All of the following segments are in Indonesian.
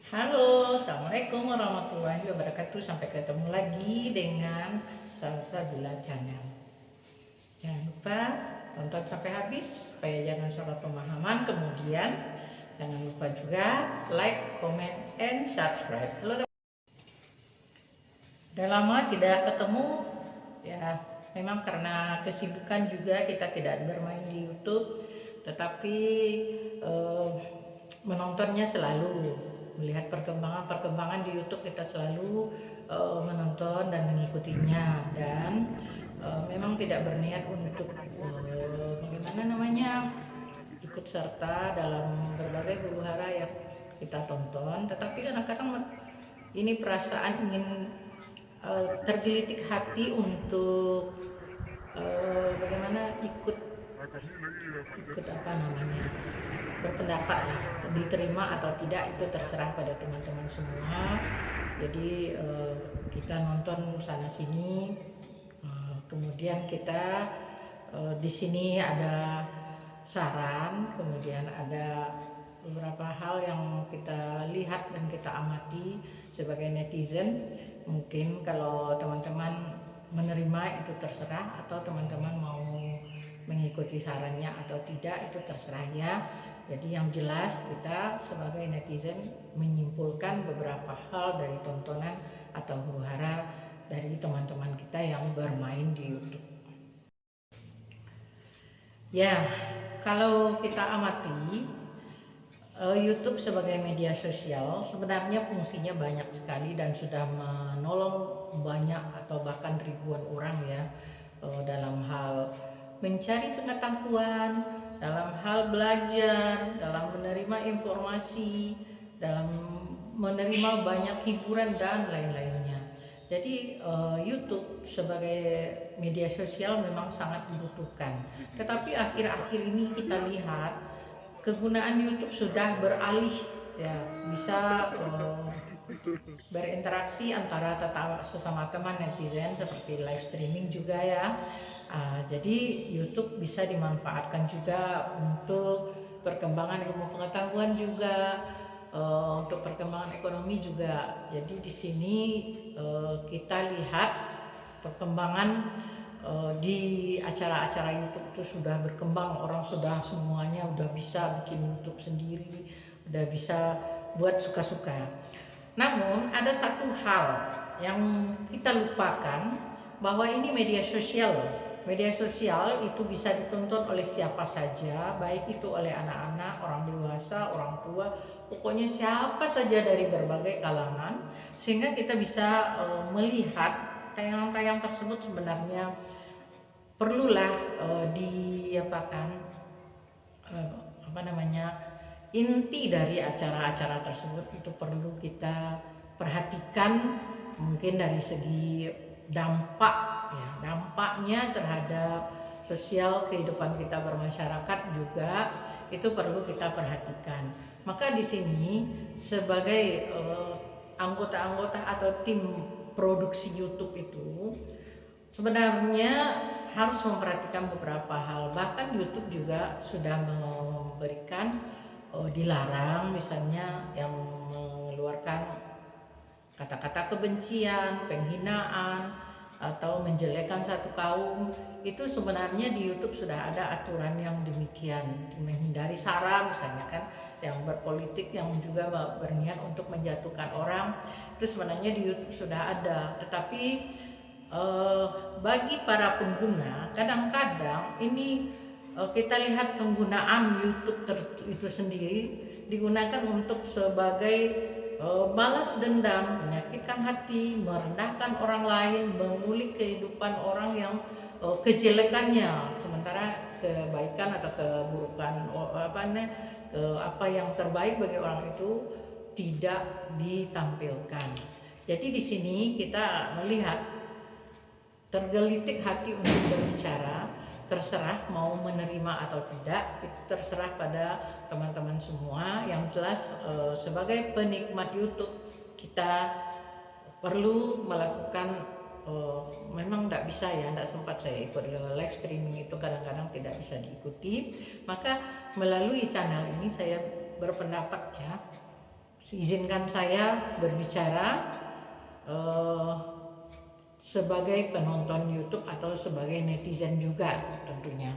Halo, Assalamualaikum warahmatullahi wabarakatuh. Sampai ketemu lagi dengan Salsabila Channel. Jangan lupa tonton sampai habis supaya jangan salah pemahaman. Kemudian jangan lupa juga like, comment, and subscribe. Halo, udah lama tidak ketemu ya. Memang karena kesibukan juga kita tidak bermain di YouTube, tetapi eh, menontonnya selalu, melihat perkembangan-perkembangan di YouTube kita selalu menonton dan mengikutinya, dan memang tidak berniat untuk bagaimana namanya ikut serta dalam berbagai huru hara yang kita tonton, tetapi kadang-kadang ini perasaan ingin tergelitik hati untuk bagaimana ikut ikut apa namanya berpendapat lah, diterima atau tidak itu terserah pada teman-teman semua. Jadi kita nonton sana sini, kemudian kita di sini ada saran, kemudian ada beberapa hal yang kita lihat dan kita amati sebagai netizen. Mungkin kalau teman-teman menerima itu terserah, atau teman-teman mau mengikuti sarannya atau tidak itu terserah ya. Jadi yang jelas kita sebagai netizen menyimpulkan beberapa hal dari tontonan atau huru hara dari teman-teman kita yang bermain di YouTube. Ya, kalau kita amati YouTube sebagai media sosial sebenarnya fungsinya banyak sekali dan sudah menolong banyak atau bahkan ribuan orang ya, dalam hal mencari pengetahuan, dalam hal belajar, dalam menerima informasi, dalam menerima banyak hiburan dan lain-lainnya. Jadi YouTube sebagai media sosial memang sangat dibutuhkan. Tetapi akhir-akhir ini kita lihat kegunaan YouTube sudah beralih ya, bisa berinteraksi antara sesama teman netizen seperti live streaming juga ya. Jadi YouTube bisa dimanfaatkan juga untuk perkembangan ilmu pengetahuan juga, untuk perkembangan ekonomi juga. Jadi di sini kita lihat perkembangan di acara-acara YouTube itu sudah berkembang, orang sudah semuanya udah bisa bikin YouTube sendiri, udah bisa buat suka-suka. Namun ada satu hal yang kita lupakan, bahwa ini media sosial. Media sosial itu bisa ditonton oleh siapa saja, baik itu oleh anak-anak, orang dewasa, orang tua, pokoknya siapa saja dari berbagai kalangan, sehingga kita bisa melihat tayangan-tayangan tersebut sebenarnya perlulah diapakan, apa namanya, inti dari acara-acara tersebut itu perlu kita perhatikan, mungkin dari segi dampak ya, dampaknya terhadap sosial kehidupan kita bermasyarakat juga itu perlu kita perhatikan. Maka di sini sebagai anggota-anggota atau tim produksi YouTube itu sebenarnya harus memperhatikan beberapa hal. Bahkan YouTube juga sudah memberikan dilarang misalnya yang mengeluarkan kata-kata kebencian, penghinaan, atau menjelekkan satu kaum. Itu sebenarnya di YouTube sudah ada aturan yang demikian, menghindari sara misalnya kan, yang berpolitik yang juga berniat untuk menjatuhkan orang, itu sebenarnya di YouTube sudah ada. Tetapi bagi para pengguna kadang-kadang ini kita lihat penggunaan YouTube itu sendiri digunakan untuk sebagai balas dendam, menyakitkan hati, merendahkan orang lain, mengulik kehidupan orang yang kejelekannya, sementara kebaikan atau keburukan apa yang terbaik bagi orang itu tidak ditampilkan. Jadi di sini kita melihat tergelitik hati untuk berbicara, terserah mau menerima atau tidak, itu terserah pada teman-teman semua. Yang jelas sebagai penikmat YouTube kita perlu melakukan, memang tidak bisa ya, tidak sempat saya ikut live streaming itu, kadang-kadang tidak bisa diikuti. Maka melalui channel ini saya berpendapat ya, izinkan saya berbicara eh, sebagai penonton YouTube atau sebagai netizen juga tentunya.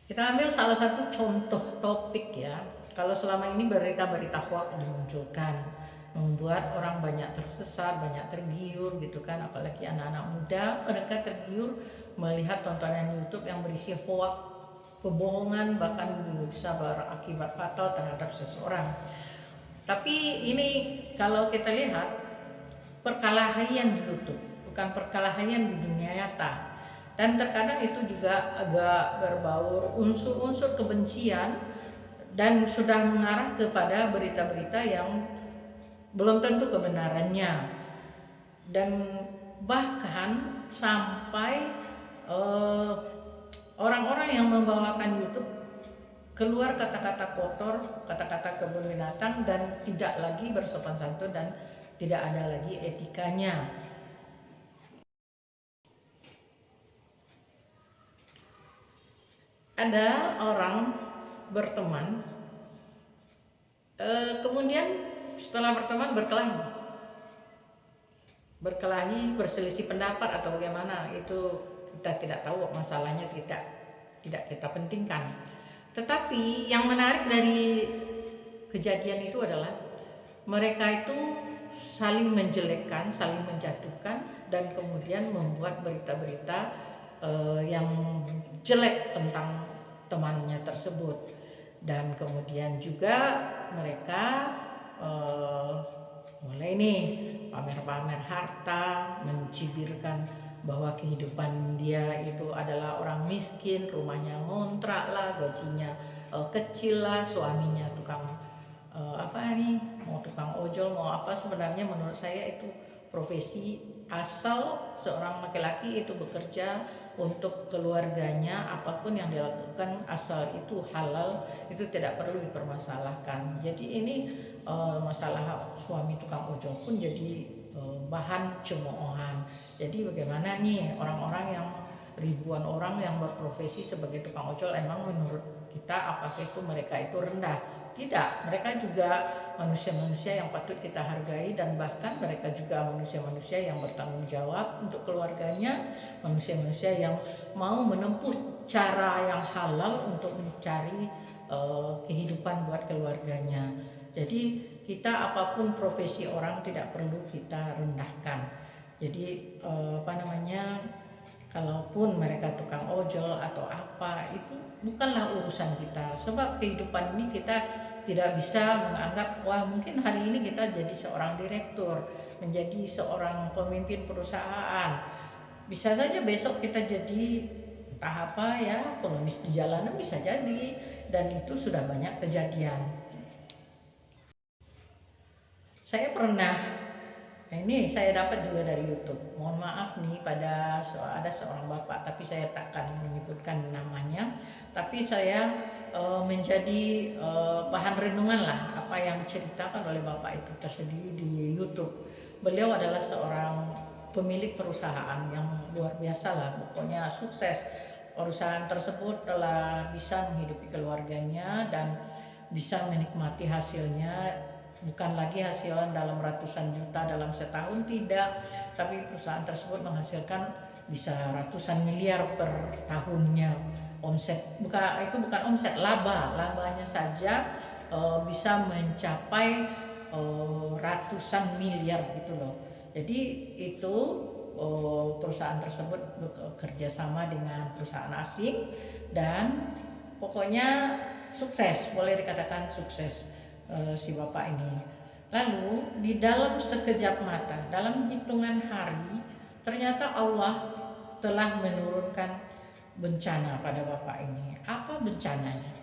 Kita ambil salah satu contoh topik ya. Kalau selama ini berita-berita hoax dimunculkan, membuat orang banyak tersesat, banyak tergiur gitu kan, apalagi anak-anak muda, mereka tergiur melihat tontonan YouTube yang berisi hoax, kebohongan, bahkan bisa berakibat fatal terhadap seseorang. Tapi ini kalau kita lihat perkelahian di YouTube, bukan perkelahian di dunia nyata. Dan terkadang itu juga agak berbaur unsur-unsur kebencian dan sudah mengarah kepada berita-berita yang belum tentu kebenarannya. Dan bahkan sampai orang-orang yang membawakan YouTube keluar kata-kata kotor, kata-kata kebun binatang, dan tidak lagi bersopan santun dan tidak ada lagi etikanya. Ada orang berteman, kemudian setelah berteman berkelahi, berselisih pendapat atau bagaimana, itu kita tidak tahu, masalahnya tidak kita pentingkan. Tetapi yang menarik dari kejadian itu adalah mereka itu saling menjelekkan, saling menjatuhkan, dan kemudian membuat berita-berita yang jelek tentang temannya tersebut. Dan kemudian juga mereka mulai nih pamer-pamer harta, mencibirkan bahwa kehidupan dia itu adalah orang miskin, rumahnya ngontrak lah, gajinya kecil lah, suaminya tukang apa nih, mau tukang ojol, mau apa. Sebenarnya menurut saya itu profesi, asal seorang laki-laki itu bekerja untuk keluarganya, apapun yang dilakukan asal itu halal, itu tidak perlu dipermasalahkan. Jadi ini masalah suami tukang ojol pun jadi bahan cemoohan. Jadi bagaimana nih orang-orang yang ribuan orang yang berprofesi sebagai tukang ojol, emang menurut kita apakah itu mereka itu rendah? Tidak, mereka juga manusia-manusia yang patut kita hargai, dan bahkan mereka juga manusia-manusia yang bertanggung jawab untuk keluarganya, manusia-manusia yang mau menempuh cara yang halal untuk mencari kehidupan buat keluarganya. Jadi kita apapun profesi orang tidak perlu kita rendahkan. Jadi kalaupun mereka tukang ojol atau apa, itu bukanlah urusan kita. Sebab kehidupan ini kita tidak bisa menganggap, wah mungkin hari ini kita jadi seorang direktur, menjadi seorang pemimpin perusahaan. Bisa saja besok kita jadi entah apa ya, pengemis di jalanan, bisa jadi. Dan itu sudah banyak kejadian. Saya pernah, ini saya dapat juga dari YouTube. Mohon maaf nih pada ada seorang bapak, tapi saya takkan menyebutkan namanya. Tapi saya menjadi bahan renungan lah apa yang diceritakan oleh bapak itu tersendiri di YouTube. Beliau adalah seorang pemilik perusahaan yang luar biasa lah, pokoknya sukses. Perusahaan tersebut telah bisa menghidupi keluarganya dan bisa menikmati hasilnya. Bukan lagi hasilan dalam ratusan juta dalam setahun, tidak, tapi perusahaan tersebut menghasilkan bisa ratusan miliar per tahunnya omset. Itu bukan omset, labanya saja bisa mencapai ratusan miliar gitu loh. Jadi itu perusahaan tersebut bekerja sama dengan perusahaan asing, dan pokoknya sukses, boleh dikatakan sukses si bapak ini. Lalu di dalam sekejap mata, dalam hitungan hari, ternyata Allah telah menurunkan bencana pada bapak ini. Apa bencananya?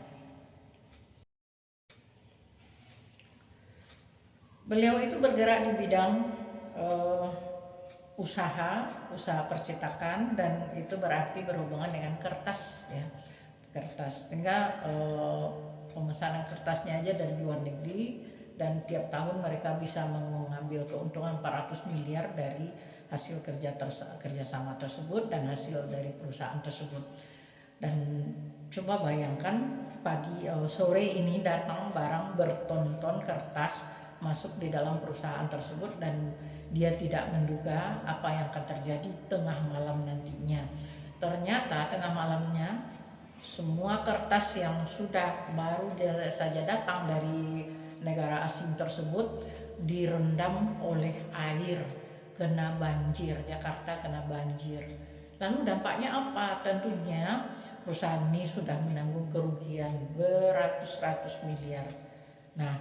Beliau itu bergerak di bidang usaha percetakan, dan itu berarti berhubungan dengan kertas ya, kertas. Sehingga pemesanan kertasnya aja dari luar negeri, dan tiap tahun mereka bisa mengambil keuntungan 400 miliar dari hasil kerjasama tersebut dan hasil dari perusahaan tersebut. Dan coba bayangkan sore ini datang barang berton-ton kertas masuk di dalam perusahaan tersebut dan dia tidak menduga apa yang akan terjadi tengah malam nantinya. Ternyata tengah malamnya semua kertas yang sudah baru saja datang dari negara asing tersebut direndam oleh air, kena banjir, Jakarta kena banjir. Lalu dampaknya apa? Tentunya perusahaan ini sudah menanggung kerugian beratus-ratus miliar. Nah,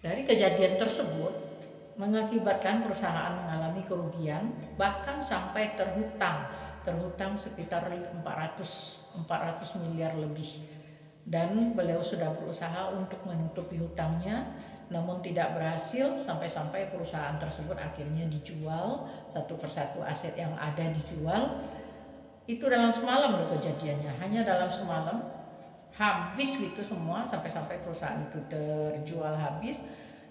dari kejadian tersebut mengakibatkan perusahaan mengalami kerugian bahkan sampai terhutang sekitar 400 miliar lebih. Dan beliau sudah berusaha untuk menutupi hutangnya, namun tidak berhasil, sampai-sampai perusahaan tersebut akhirnya dijual, satu persatu aset yang ada dijual. Itu dalam semalam loh kejadiannya, hanya dalam semalam habis gitu semua, sampai-sampai perusahaan itu terjual habis.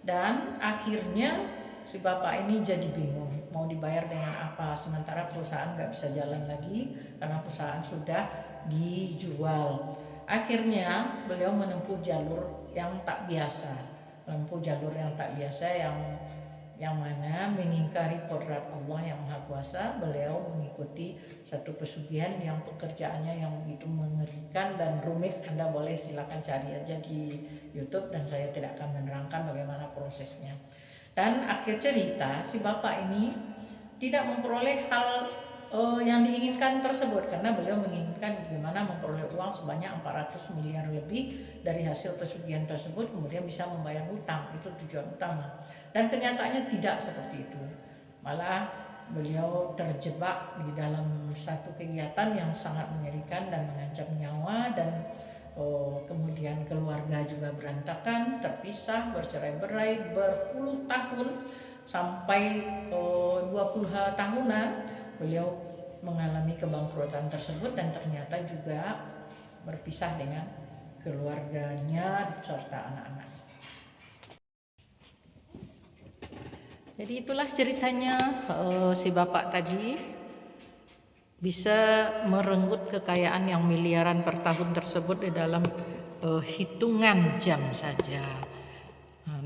Dan akhirnya si bapak ini jadi bingung mau dibayar dengan apa, sementara perusahaan nggak bisa jalan lagi karena perusahaan sudah dijual. Akhirnya beliau menempuh jalur yang tak biasa, yang mana mengingkari kodrat Allah yang Maha Kuasa. Beliau mengikuti satu pesugihan yang pekerjaannya yang begitu mengerikan dan rumit. Anda boleh silakan cari aja di YouTube dan saya tidak akan menerangkan bagaimana prosesnya. Dan akhir cerita si bapak ini tidak memperoleh hal yang diinginkan tersebut, karena beliau menginginkan bagaimana memperoleh uang sebanyak 400 miliar lebih dari hasil pesugihan tersebut, kemudian bisa membayar hutang. Itu tujuan utama. Dan kenyataannya tidak seperti itu. Malah beliau terjebak di dalam satu kegiatan yang sangat mengerikan dan mengancam nyawa, dan kemudian keluarga juga berantakan, terpisah, bercerai-berai berpuluh tahun, sampai 20 tahunan beliau mengalami kebangkrutan tersebut dan ternyata juga berpisah dengan keluarganya serta anak-anak. Jadi itulah ceritanya si bapak tadi bisa merenggut kekayaan yang miliaran per tahun tersebut di dalam hitungan jam saja.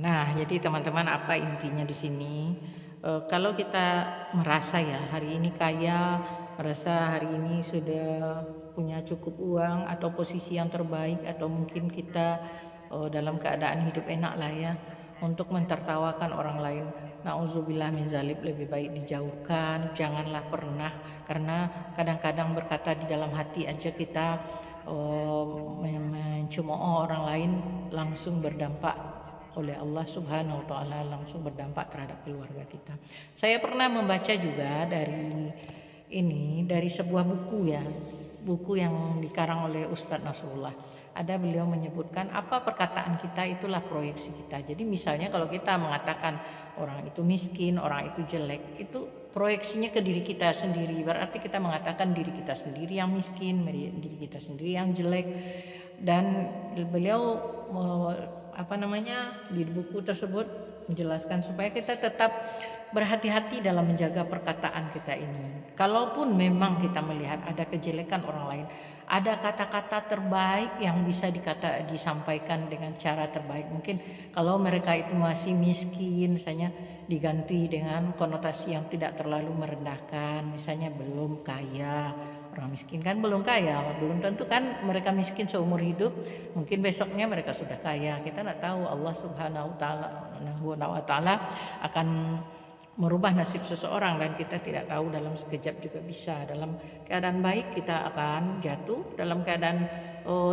Nah, jadi teman-teman, apa intinya di sini? Kalau kita merasa ya hari ini kaya, merasa hari ini sudah punya cukup uang atau posisi yang terbaik, atau mungkin kita dalam keadaan hidup enak lah ya, untuk mentertawakan orang lain, na'udzubillah min zalik, lebih baik dijauhkan. Janganlah pernah, karena kadang-kadang berkata di dalam hati aja kita mencemooh orang lain langsung berdampak oleh Allah Subhanahu wa taala, langsung berdampak terhadap keluarga kita. Saya pernah membaca juga dari sebuah buku ya, buku yang dikarang oleh Ustadz Nasrullah. Ada beliau menyebutkan apa perkataan kita itulah proyeksi kita. Jadi misalnya kalau kita mengatakan orang itu miskin, orang itu jelek, itu proyeksinya ke diri kita sendiri. Berarti kita mengatakan diri kita sendiri yang miskin, diri kita sendiri yang jelek. Dan beliau di buku tersebut menjelaskan supaya kita tetap berhati-hati dalam menjaga perkataan kita ini. Kalaupun memang kita melihat ada kejelekan orang lain, ada kata-kata terbaik yang bisa disampaikan dengan cara terbaik. Mungkin kalau mereka itu masih miskin, misalnya diganti dengan konotasi yang tidak terlalu merendahkan, misalnya belum kaya. Orang miskin kan belum kaya, belum tentu kan mereka miskin seumur hidup, mungkin besoknya mereka sudah kaya. Kita tidak tahu, Allah Subhanahu wa taala akan merubah nasib seseorang dan kita tidak tahu, dalam sekejap juga bisa. Dalam keadaan baik kita akan jatuh, dalam keadaan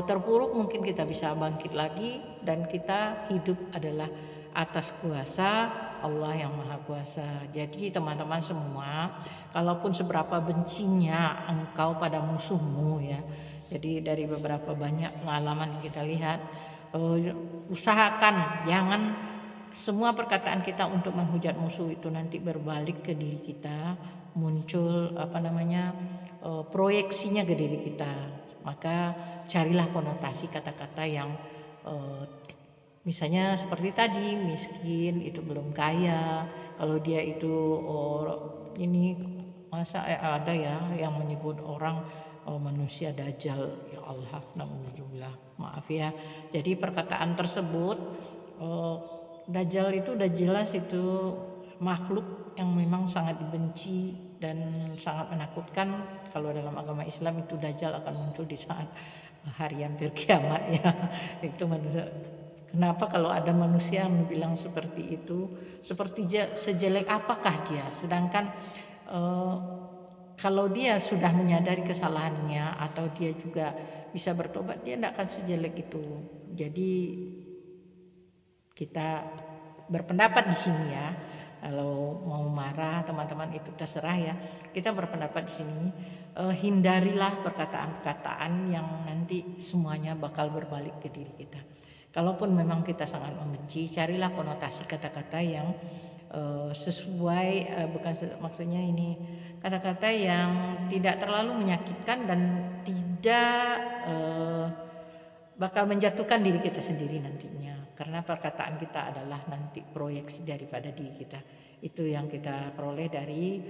terpuruk mungkin kita bisa bangkit lagi, dan kita hidup adalah atas kuasa Allah yang Maha Kuasa. Jadi teman-teman semua, kalaupun seberapa bencinya engkau pada musuhmu ya, jadi dari beberapa banyak pengalaman yang kita lihat, usahakan jangan semua perkataan kita untuk menghujat musuh itu nanti berbalik ke diri kita, muncul proyeksinya ke diri kita. Maka carilah konotasi kata-kata yang misalnya seperti tadi, miskin itu belum kaya. Kalau dia itu ini masa ada ya yang menyebut orang manusia dajjal. Ya Allah, naudzubillah, maaf ya. Jadi perkataan tersebut, dajjal itu udah jelas itu makhluk yang memang sangat dibenci dan sangat menakutkan. Kalau dalam agama Islam itu dajjal akan muncul di saat hari hampir kiamat ya. Itu manusia. Kenapa kalau ada manusia yang bilang seperti itu, seperti sejelek apakah dia? Sedangkan kalau dia sudah menyadari kesalahannya atau dia juga bisa bertobat, dia tidak akan sejelek itu. Jadi kita berpendapat di sini ya. Kalau mau marah teman-teman itu terserah ya. Kita berpendapat di sini, hindarilah perkataan-perkataan yang nanti semuanya bakal berbalik ke diri kita. Kalaupun memang kita sangat membenci, carilah konotasi kata-kata yang sesuai, maksudnya ini kata-kata yang tidak terlalu menyakitkan dan tidak bakal menjatuhkan diri kita sendiri nantinya, karena perkataan kita adalah nanti proyeksi daripada diri kita. Itu yang kita peroleh dari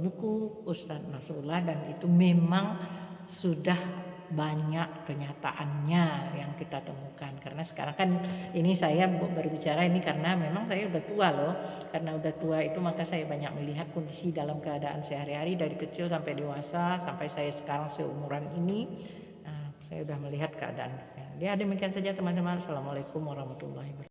buku Ustadz Nasrullah, dan itu memang sudah banyak kenyataannya yang kita temukan. Karena sekarang kan ini saya berbicara ini karena memang saya udah tua loh. Karena udah tua itu maka saya banyak melihat kondisi dalam keadaan sehari-hari dari kecil sampai dewasa, sampai saya sekarang seumuran ini. Saya sudah melihat keadaan. Ya demikian saja teman-teman. Assalamualaikum warahmatullahi wabarakatuh.